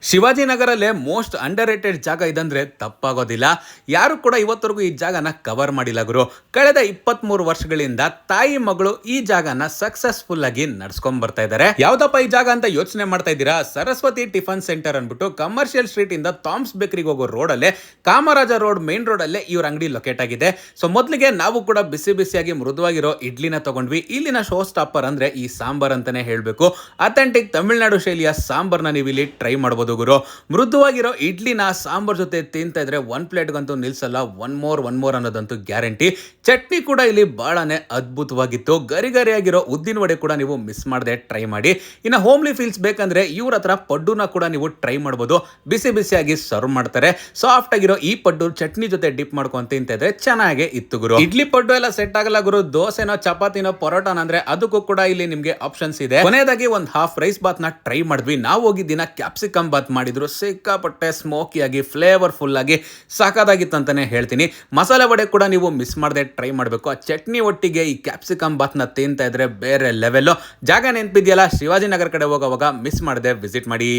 ಶಿವಾಜಿನಗರಲ್ಲೇ most under rated ಜಾಗ ಇದಂದ್ರೆ ತಪ್ಪಾಗೋದಿಲ್ಲ. ಯಾರು ಕೂಡ ಇವತ್ತರೆಗೂ ಈ ಜಾಗನ ಕವರ್ ಮಾಡಿಲ್ಲ ಗುರು. ಕಳೆದ 23 ವರ್ಷಗಳಿಂದ ತಾಯಿ ಮಗಳು ಈ ಜಾಗನ ಸಕ್ಸಸ್ಫುಲ್ ಆಗಿ ನಡ್ಸ್ಕೊಂಡ್ ಬರ್ತಾ ಇದ್ದಾರೆ. ಯಾವ್ದಪ್ಪ ಈ ಜಾಗ ಅಂತ ಯೋಚನೆ ಮಾಡ್ತಾ ಇದ್ದೀರಾ? ಸರಸ್ವತಿ ಟಿಫನ್ ಸೆಂಟರ್ ಅನ್ಬಿಟ್ಟು ಕಮರ್ಷಿಯಲ್ ಸ್ಟ್ರೀಟ್ ಇಂದ ಥಾಮ್ಸ್ ಬೇಕರಿಗೆ ಹೋಗೋ ರೋಡ್ ಅಲ್ಲೇ, ಕಾಮರಾಜ ರೋಡ್ ಮೇನ್ ರೋಡ್ ಅಲ್ಲೇ ಇವ್ರ ಅಂಗಡಿ ಲೊಕೇಟ್ ಆಗಿದೆ. ಸೊ ಮೊದಲಿಗೆ ನಾವು ಕೂಡ ಬಿಸಿ ಬಿಸಿಯಾಗಿ ಮೃದುವಾಗಿರೋ ಇಡ್ಲಿನ ತಗೊಂಡ್ವಿ. ಇಲ್ಲಿನ ಶೋ ಸ್ಟಾಪರ್ ಅಂದ್ರೆ ಈ ಸಾಂಬಾರ್ ಅಂತಾನೆ ಹೇಳ್ಬೇಕು. ಅಥೆಂಟಿಕ್ ತಮಿಳುನಾಡು ಶೈಲಿಯ ಸಾಂಬಾರ್ನ ನೀವು ಇಲ್ಲಿ ಟ್ರೈ ಮಾಡಬಹುದು ಗುರು. ಮೃದುವಾಗಿರೋ ಇಡ್ಲಿನ ಸಾಂಬಾರ್ ಜೊತೆ ತಿಂತಾ ಇದ್ರೆ ಒನ್ ಪ್ಲೇಟ್ಗಂತೂ ನಿಲ್ಸಲ್ಲ. ಒನ್ ಮೋರ್ ಅನ್ನೋದಂತೂ ಗ್ಯಾರಂಟಿ. ಚಟ್ನಿ ಕೂಡ ಇಲ್ಲಿ ಬಹಳನೇ ಅದ್ಭುತವಾಗಿತ್ತು. ಗರಿಗರಿಯಾಗಿರೋ ಉದ್ದಿನ ವಡೆ ಕೂಡ ನೀವು ಮಿಸ್ ಮಾಡದೆ ಟ್ರೈ ಮಾಡಿ. ಇನ್ನು ಹೋಮ್ಲಿ ಫೀಲ್ಸ್ ಬೇಕಂದ್ರೆ ಇವ್ರ ಹತ್ರ ಪಡ್ಡುನ ಕೂಡ ನೀವು ಟ್ರೈ ಮಾಡಬಹುದು. ಬಿಸಿ ಬಿಸಿಯಾಗಿ ಸರ್ವ್ ಮಾಡ್ತಾರೆ. ಸಾಫ್ಟ್ ಆಗಿರೋ ಈ ಪಡ್ಡು ಚಟ್ನಿ ಜೊತೆ ಡಿಪ್ ಮಾಡ್ಕೊಂಡು ತಿಂತಾ ಇದ್ರೆ ಚೆನ್ನಾಗೇ ಇತ್ತು ಗುರು. ಇಡ್ಲಿ ಪಡ್ಡು ಎಲ್ಲ ಸೆಟ್ ಆಗಲ್ಲ ಗುರು. ದೋಸೆನೋ ಚಪಾತಿನೋ ಪರೋಟಾನ ಅಂದ್ರೆ ಅದಕ್ಕೂ ಕೂಡ ಇಲ್ಲಿ ನಿಮ್ಗೆ ಆಪ್ಷನ್ಸ್ ಇದೆ. ಕೊನೆಯದಾಗಿ ಒಂದು ಹಾಫ್ ರೈಸ್ ಬಾತ್ ನ ಟ್ರೈ ಮಾಡಿದ್ವಿ. ನಾವು ಹೋಗಿದ್ದಿನ ಕ್ಯಾಪ್ಸಿಕಮ್ ಬಾತ್ ಮಾಡಿದ್ರು. ಸಿಕ್ಕಾಪಟ್ಟೆ ಸ್ಮೋಕಿಯಾಗಿ ಫ್ಲೇವರ್ಫುಲ್ ಆಗಿ ಸಾಕಾಗಿತ್ತು ಅಂತಾನೆ ಹೇಳ್ತೀನಿ. ಮಸಾಲೆ ವಡೆ ಕೂಡ ನೀವು ಮಿಸ್ ಮಾಡದೆ ಟ್ರೈ ಮಾಡಬೇಕು. ಆ ಚಟ್ನಿ ಒಟ್ಟಿಗೆ ಈ ಕ್ಯಾಪ್ಸಿಕಮ್ ಬಾತ್ ನ ತಿಂತಾ ಇದ್ರೆ ಬೇರೆ ಲೆವೆಲ್. ಜಾಗ ನೆನಪಿದೆಯಲ್ಲ, ಶಿವಾಜಿನಗರ ಕಡೆ ಹೋಗೋವಾಗ ಮಿಸ್ ಮಾಡದೆ ವಿಸಿಟ್ ಮಾಡಿ.